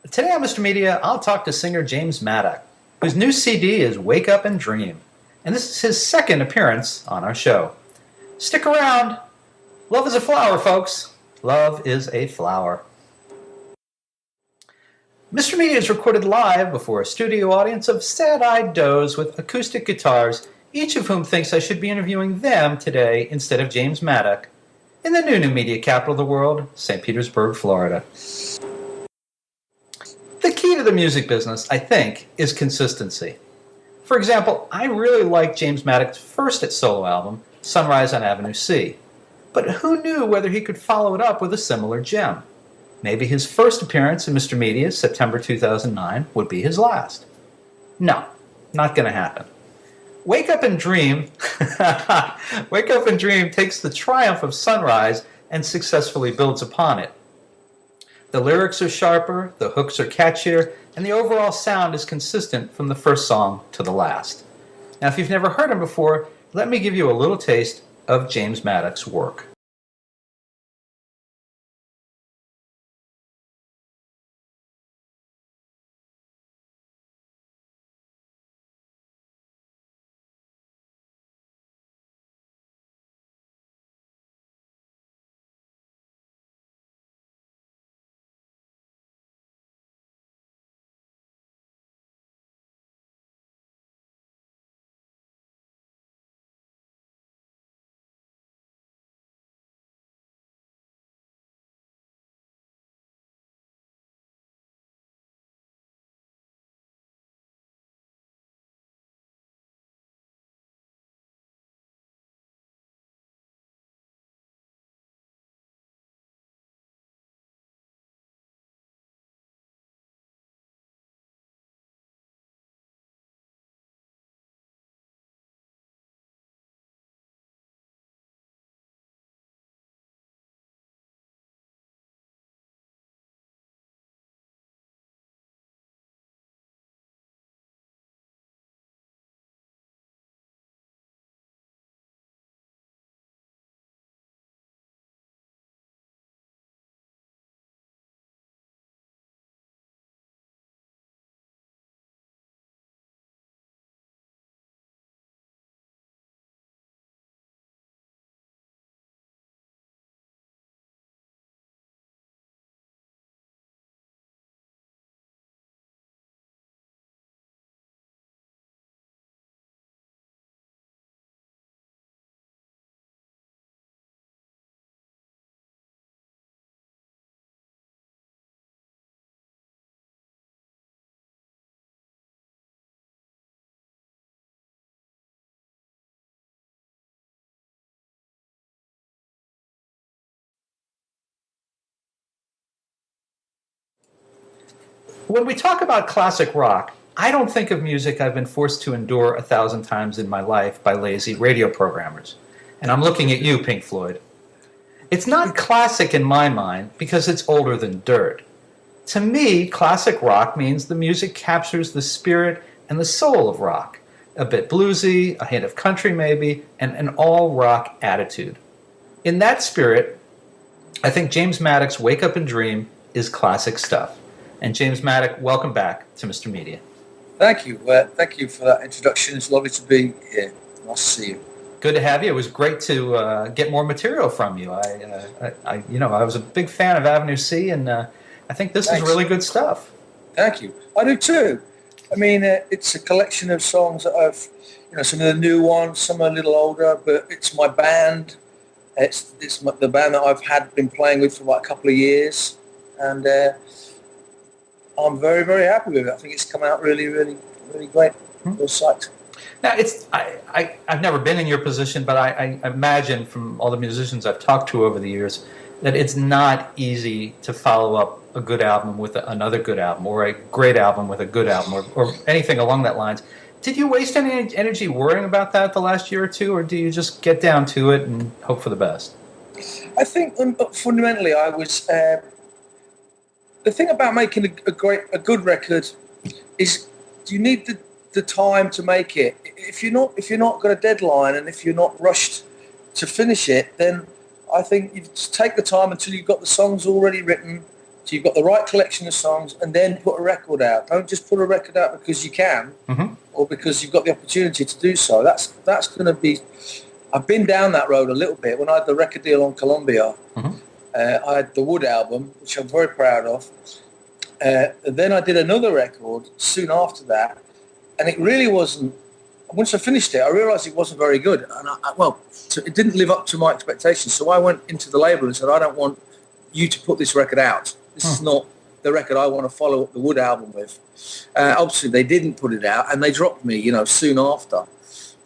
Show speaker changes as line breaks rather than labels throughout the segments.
Today on Mr. Media, I'll talk to singer James Maddock, whose new CD is Wake Up and Dream, and this is his second appearance on our show. Stick around. Love is a flower, folks. Love is a flower. Mr. Media is recorded live before a studio audience of sad-eyed does with acoustic guitars, each of whom thinks I should be interviewing them today instead of James Maddock, in the new media capital of the world, St. Petersburg, Florida. The key to the music business, I think, is consistency. For example, I really liked James Maddock's first solo album, Sunrise on Avenue C. But who knew whether he could follow it up with a similar gem? Maybe his first appearance in Mr. Media, September 2009, would be his last. No, not going to happen. Wake Up and Dream Wake Up and Dream takes the triumph of Sunrise and successfully builds upon it. The lyrics are sharper, the hooks are catchier, and the overall sound is consistent from the first song to the last. Now, if you've never heard him before, let me give you a little taste of James Maddock's work. When we talk about classic rock, I don't think of music I've been forced to endure 1,000 times in my life by lazy radio programmers. And I'm looking at you, Pink Floyd. It's not classic in my mind because it's older than dirt. To me, classic rock means the music captures the spirit and the soul of rock. A bit bluesy, a hint of country maybe, and an all-rock attitude. In that spirit, I think James Maddock's Wake Up and Dream is classic stuff. And James Maddock, welcome back to Mr. Media.
Thank you. Thank you for that introduction. It's lovely to be here. Nice to see you.
Good to have you. It was great to get more material from you. I was a big fan of Avenue C, and I think this is really good stuff.
Thank you. I do too. I mean, it's a collection of songs that I've, some of the new ones, some are a little older, but it's my band. It's the band that I've been playing with for like a couple of years, and I'm very, very happy with it. I think it's come out really, really, really great. Real psyched.
Now, I've never been in your position, but I imagine from all the musicians I've talked to over the years that it's not easy to follow up a good album with another good album, or a great album with a good album, or anything along that lines. Did you waste any energy worrying about that the last year or two, or do you just get down to it and hope for the best?
I think fundamentally I was... the thing about making a good record is you need the time to make it. If you're not got a deadline and if you're not rushed to finish it, then I think you just take the time until you've got the songs already written, So you've got the right collection of songs, and then put a record out. Don't just put a record out because you can, or because you've got the opportunity to do so. That's going to be. I've been down that road a little bit. When I had the record deal on Columbia, I had the Wood album, which I'm very proud of. Then I did another record soon after that, and it really wasn't. Once I finished it, I realised it wasn't very good, and it didn't live up to my expectations. So I went into the label and said, "I don't want you to put this record out. This is not the record I want to follow up the Wood album with." Obviously, they didn't put it out, and they dropped me, soon after.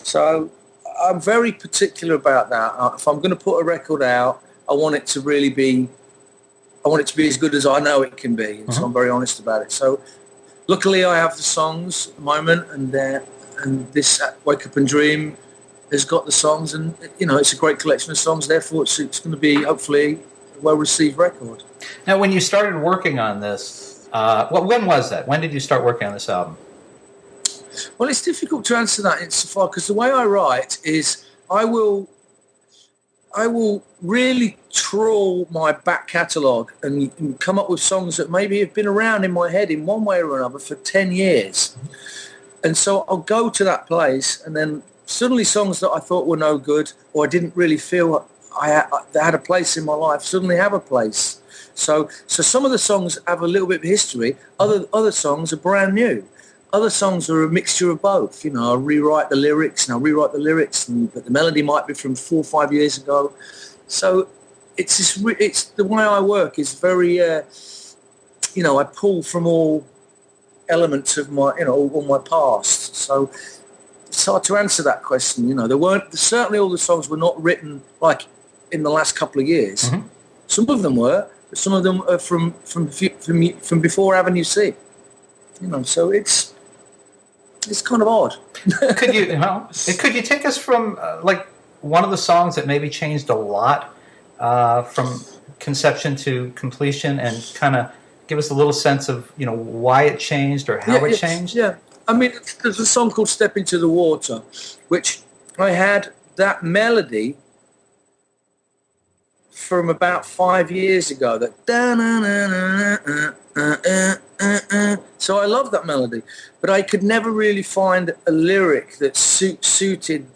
So I'm very particular about that. If I'm going to put a record out, I want it to really be. I want it to be as good as I know it can be, and so I'm very honest about it. So, luckily, I have the songs at the moment, and this Wake Up and Dream has got the songs, and it's a great collection of songs. Therefore, it's going to be hopefully a well-received record.
Now, when you started working on this, when was that? When did you start working on this album?
Well, it's difficult to answer that insofar because the way I write is I will really trawl my back catalogue and come up with songs that maybe have been around in my head in one way or another for 10 years. And so I'll go to that place, and then suddenly songs that I thought were no good or I didn't really feel they had a place in my life suddenly have a place. So some of the songs have a little bit of history. Other songs are brand new. Other songs are a mixture of both. I rewrite the lyrics, but the melody might be from 4 or 5 years ago. So it's the way I work is very, I pull from all elements of my, all my past. So it's hard to answer that question. Certainly all the songs were not written like in the last couple of years. Some of them were, but some of them are from before Avenue C. So it's kind of odd.
Could you take us from one of the songs that maybe changed a lot from conception to completion, and kind of give us a little sense of why it changed or how it changed?
Yeah, I mean, there's a song called "Step Into the Water," which I had that melody from about 5 years ago. So I love that melody, but I could never really find a lyric that suited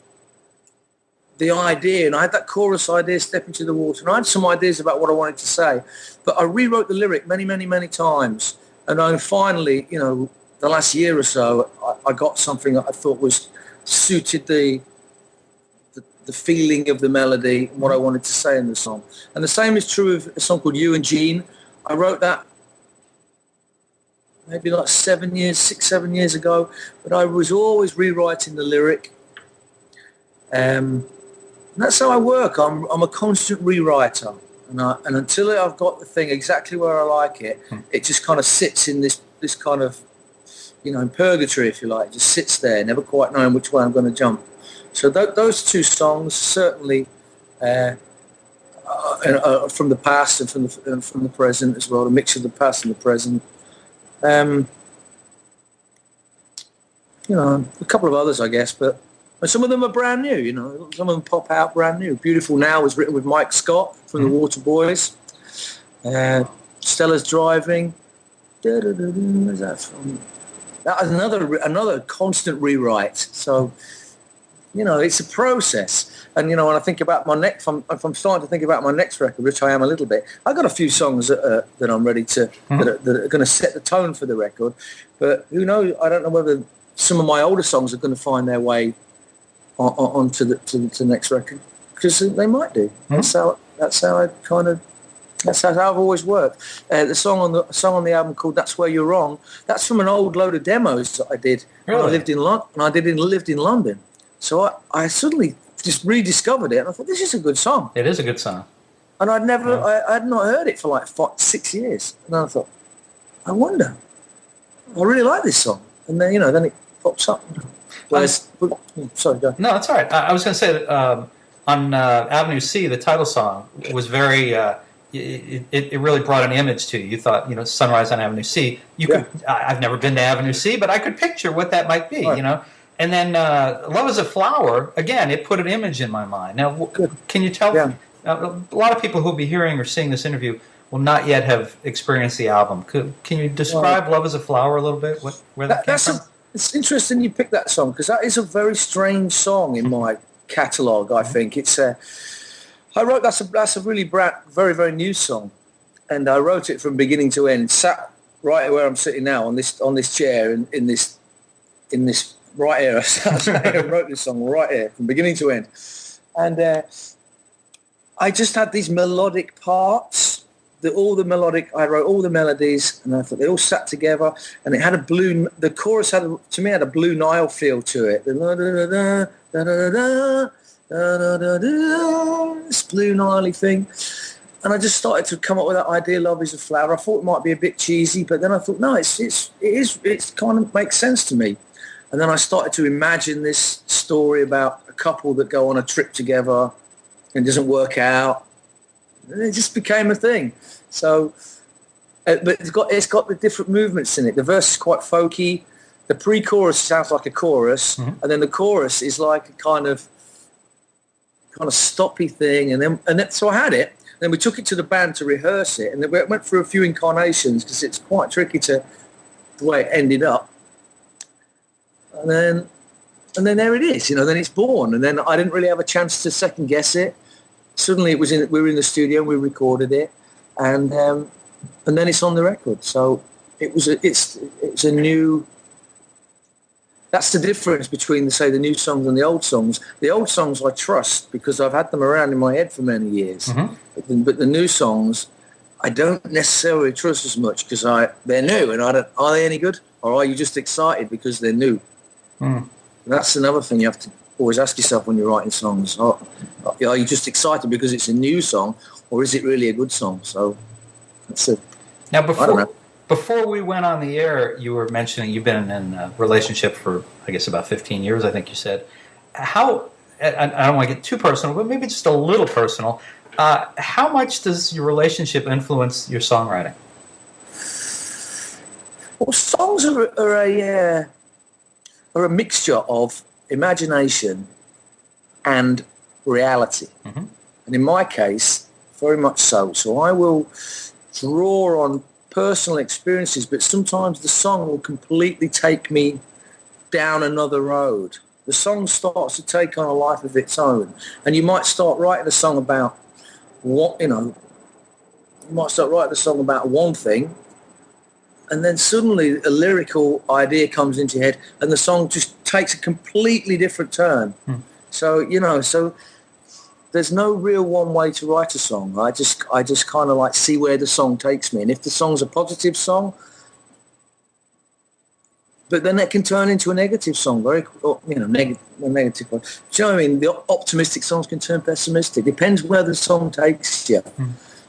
the idea. And I had that chorus idea, "Step Into the Water," and I had some ideas about what I wanted to say, but I rewrote the lyric many, many, many times. And I finally, the last year or so, I got something that I thought suited the feeling of the melody and what I wanted to say in the song. And the same is true of a song called "You and Jean." I wrote that maybe like 7 years ago, but I was always rewriting the lyric. And that's how I work. I'm a constant rewriter, and until I've got the thing exactly where I like it, it just kind of sits in this kind of, in purgatory, if you like. It just sits there, never quite knowing which way I'm going to jump. So those two songs certainly from the past and from the present as well, a mix of the past and the present. A couple of others, I guess, but some of them are brand new. Some of them pop out brand new. "Beautiful Now" was written with Mike Scott from the Water Boys. "Stella's Driving." Where's that from? That was another constant rewrite. So it's a process. And when I think about my next, if I'm starting to think about my next record, which I am a little bit, I've got a few songs that I'm ready to that are going to set the tone for the record. But who knows? I don't know whether some of my older songs are going to find their way onto the next record, because they might do. That's how I've always worked. The song on the album called "That's Where You're Wrong." That's from an old load of demos that I did when I lived in London. So I suddenly just rediscovered it, and I thought, this is a good song.
It is a good song.
And I had not heard it for like 6 years. And then I thought, I wonder, I really like this song. And then, then it pops up. Sorry, go.
No, that's all right. I was going to say that on Avenue C, the title song was very, it really brought an image to you. You thought, sunrise on Avenue C. I've never been to Avenue C, but I could picture what that might be,
Right.
And then "Love Is a Flower," again, it put an image in my mind. Now, can you tell a lot of people who will be hearing or seeing this interview will not yet have experienced the album. Can you describe "Love Is a Flower" a little bit? Where that came from?
It's interesting you picked that song because that is a very strange song in my catalogue. I think I wrote that's a really very very new song, and I wrote it from beginning to end. Sat right where I'm sitting now on this chair in this right here. I wrote this song right here from beginning to end, and I just had these melodic parts. I wrote all the melodies, and I thought they all sat together, and it had the chorus had a Blue Nile feel to it. This Blue Nile thing. And I just started to come up with that idea, "Love Is a Flower." I thought it might be a bit cheesy, but then I thought, no, it kind of makes sense to me. And then I started to imagine this story about a couple that go on a trip together and it doesn't work out. And it just became a thing. So, but it's got the different movements in it. The verse is quite folky. The pre-chorus sounds like a chorus, and then the chorus is like a kind of stoppy thing. And then so I had it. Then we took it to the band to rehearse it, and then we went through a few incarnations because it's quite tricky the way it ended up. And then there it is. Then it's born. And then I didn't really have a chance to second guess it. Suddenly we were in the studio and we recorded it, and then it's on the record. So it's a new. That's the difference between the new songs and the old songs. The old songs I trust because I've had them around in my head for many years, but the new songs I don't necessarily trust as much because they're new, and are they any good, or are you just excited because they're new? That's another thing you have to always ask yourself when you're writing songs. Are you just excited because it's a new song, or is it really a good song? So that's it.
Now, before we went on the air, you were mentioning you've been in a relationship for, I guess, about 15 years, I think you said. How, I don't want to get too personal, but maybe just a little personal, how much does your relationship influence your songwriting?
Well, songs are a mixture of imagination and reality. And in my case, very much so. So I will draw on personal experiences, but sometimes the song will completely take me down another road. The song starts to take on a life of its own. And you might start writing a song about you might start writing a song about one thing, and then suddenly a lyrical idea comes into your head and the song just takes a completely different turn. So there's no real one way to write a song. I just kind of like see where the song takes me, and if the song's a positive song, but then it can turn into a negative song, negative one. Do you know what I mean? The optimistic songs can turn pessimistic. Depends where the song takes you.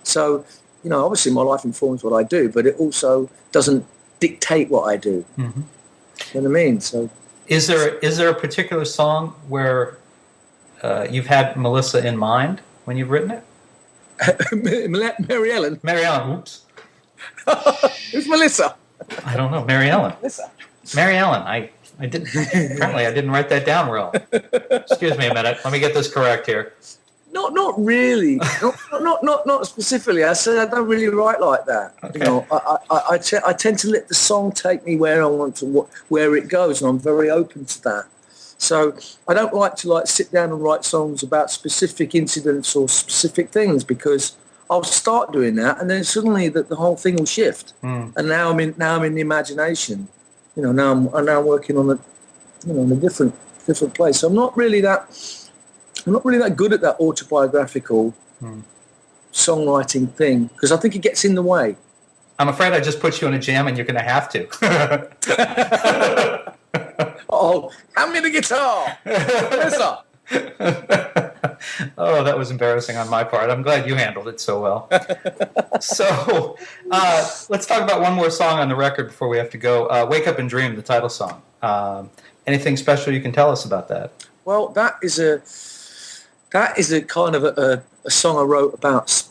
So, obviously my life informs what I do, but it also doesn't dictate what I do. You know what I mean? So,
is there a particular song where you've had Melissa in mind when you've written it?
Mary Ellen.
Mary Ellen. Oops.
Who's Melissa?
I don't know. Mary Ellen.
Melissa.
Mary Ellen. Apparently I didn't write that down well. Excuse me a minute. Let me get this correct here.
Not really. Not specifically. I said I don't really write like that. Okay. I tend to let the song take me where I want to, where it goes, and I'm very open to that. So I don't like to sit down and write songs about specific incidents or specific things, because I'll start doing that, and then suddenly the whole thing will shift. And now I'm in the imagination. Now I'm working on in a different place. So I'm not really that good at that autobiographical songwriting thing, because I think it gets in the way.
I'm afraid I just put you in a jam, and you're going to have to.
Oh, hand me the guitar. Melissa.
Oh, that was embarrassing on my part. I'm glad you handled it so well. So let's talk about one more song on the record before we have to go. Wake Up and Dream, the title song. Anything special you can tell us about that?
Well, that is a kind of a song I wrote about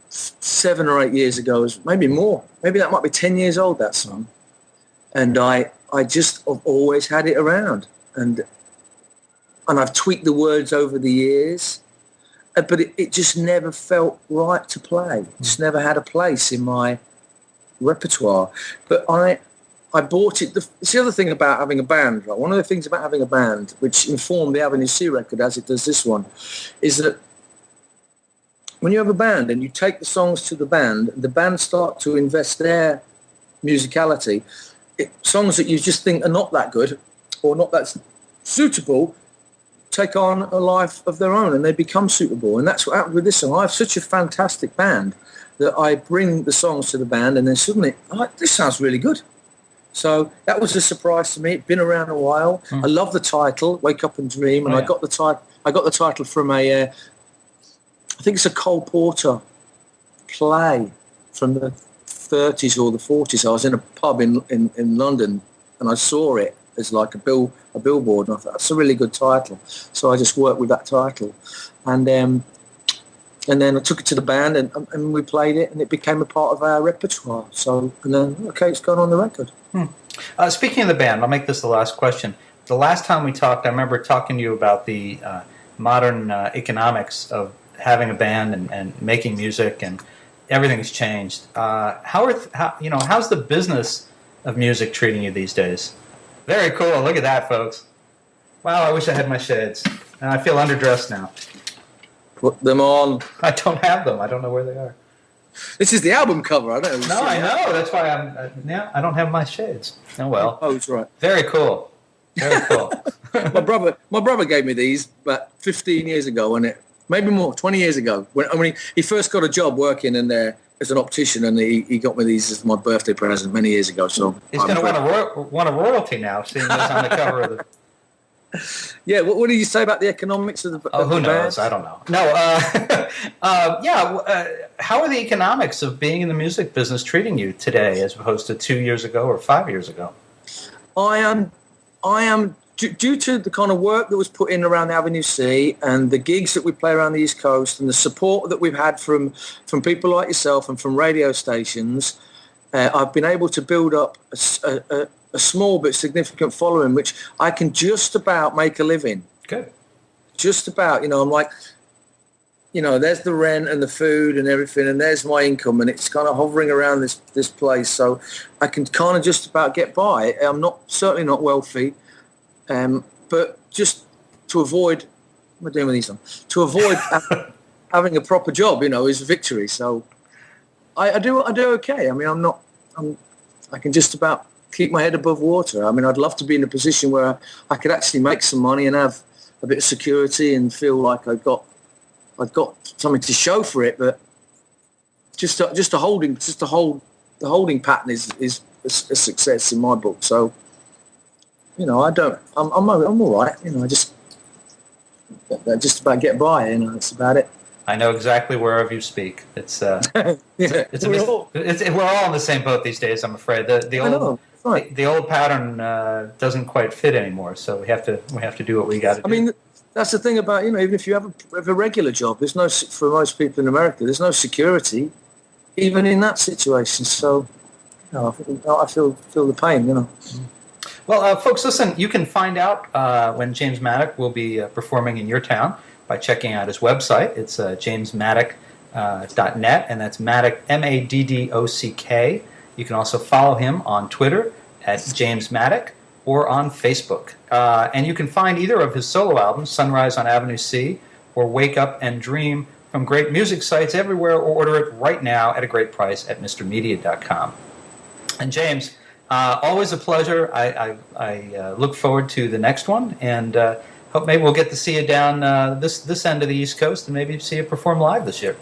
7 or 8 years ago, maybe more. Maybe that might be 10 years old, that song. And I just have always had it around. And I've tweaked the words over the years. but it just never felt right to play. It just never had a place in my repertoire. But I bought it. It's the other thing about having a band, right? One of the things about having a band, which informed the Avenue C record as it does this one, is that when you have a band and you take the songs to the band start to invest their musicality. Songs that you just think are not that good or not that suitable take on a life of their own and they become suitable. And that's what happened with this song. I have such a fantastic band that I bring the songs to the band and then suddenly, this sounds really good. So that was a surprise to me. It'd been around a while. I love the title, Wake Up and Dream, and I got the title from I think it's a Cole Porter play from the 30s or the 40s. I was in a pub in London and I saw it as like a billboard, and I thought that's a really good title. So I just worked with that title, and then I took it to the band and we played it, and it became a part of our repertoire. So and then it's gone on the record.
Speaking of the band, I'll make this the last question. The last time we talked, I remember talking to you about the modern economics of having a band and making music, and everything's changed. How's the business of music treating you these days? Very cool. Look at that, folks. Wow, I wish I had my shades. I feel underdressed now.
Put them on.
I don't have them. I don't know where they are.
This is the album cover. I don't know.
No, I know. That's why I don't have my shades. Oh, well.
Oh, that's right.
Very cool. Very cool.
my brother gave me these about 15 years ago, and maybe more, 20 years ago. When he first got a job working in there as an optician, and he got me these as my birthday present many years ago. So
he's going to want a royalty now, seeing this on the cover of the.
Yeah, what did you say about the economics of the
who knows?
band?
I don't know. No, how are the economics of being in the music business treating you today as opposed to 2 years ago or 5 years ago?
I am due to the kind of work that was put in around the Avenue C and the gigs that we play around the East Coast and the support that we've had from people like yourself and from radio stations. I've been able to build up a small but significant following, which I can just about make a living.
Good.
Just about, I'm like, there's the rent and the food and everything, and there's my income, and it's kind of hovering around this place. So I can kind of just about get by. I'm certainly not wealthy, but just to avoid, what am I doing with these on? To avoid having a proper job, is a victory. So I do okay. I mean, I can just about keep my head above water. I mean, I'd love to be in a position where I could actually make some money and have a bit of security and feel like I've got something to show for it. But the holding pattern is a success in my book. So, I'm all right. I just about get by. That's about it.
I know exactly whereof you speak. We're all in the same boat these days, I'm afraid. The old pattern doesn't quite fit anymore, so we have to do what we got to do.
I mean, that's the thing about even if you have a regular job, there's no, for most people in America, there's no security, even in that situation. So, I feel the pain.
Well, folks, listen. You can find out when James Maddock will be performing in your town by checking out his website. It's jamesmaddock.net, and that's Maddock, Maddock. You can also follow him on Twitter at James Maddock or on Facebook. And you can find either of his solo albums, Sunrise on Avenue C or Wake Up and Dream, from great music sites everywhere, or order it right now at a great price at MrMedia.com. And James, always a pleasure. I look forward to the next one, and hope maybe we'll get to see you down this end of the East Coast and maybe see you perform live this year.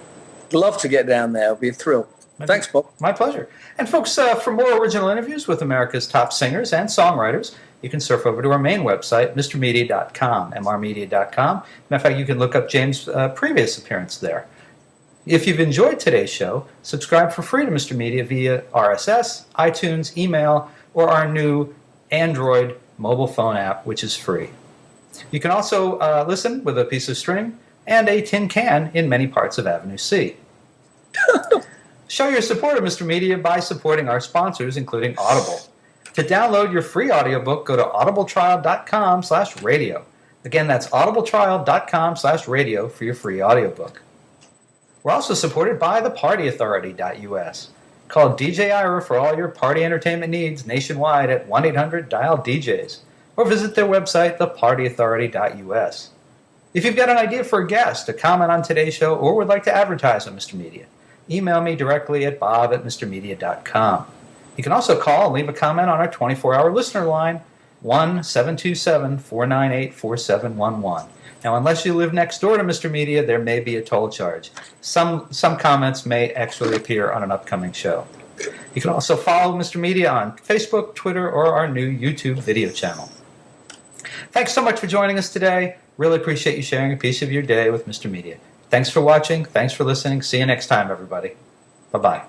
Love to get down there. It'll be a thrill. Thanks, Bob.
My pleasure. And folks, for more original interviews with America's top singers and songwriters, you can surf over to our main website, MrMedia.com, MRmedia.com. Matter of fact, you can look up James' previous appearance there. If you've enjoyed today's show, subscribe for free to Mr. Media via RSS, iTunes, email, or our new Android mobile phone app, which is free. You can also listen with a piece of string and a tin can in many parts of Avenue C. Show your support of Mr. Media by supporting our sponsors, including Audible. To download your free audiobook, go to audibletrial.com/radio. Again, that's audibletrial.com/radio for your free audiobook. We're also supported by thepartyauthority.us. Call DJ Ira for all your party entertainment needs nationwide at 1-800-DIAL-DJs, or visit their website, thepartyauthority.us. If you've got an idea for a guest, a comment on today's show, or would like to advertise on Mr. Media, email me directly at bob@mrmedia.com. You can also call and leave a comment on our 24-hour listener line, 1-727-498-4711. Now, unless you live next door to Mr. Media, there may be a toll charge. Some comments may actually appear on an upcoming show. You can also follow Mr. Media on Facebook, Twitter, or our new YouTube video channel. Thanks so much for joining us today. Really appreciate you sharing a piece of your day with Mr. Media. Thanks for watching. Thanks for listening. See you next time, everybody. Bye-bye.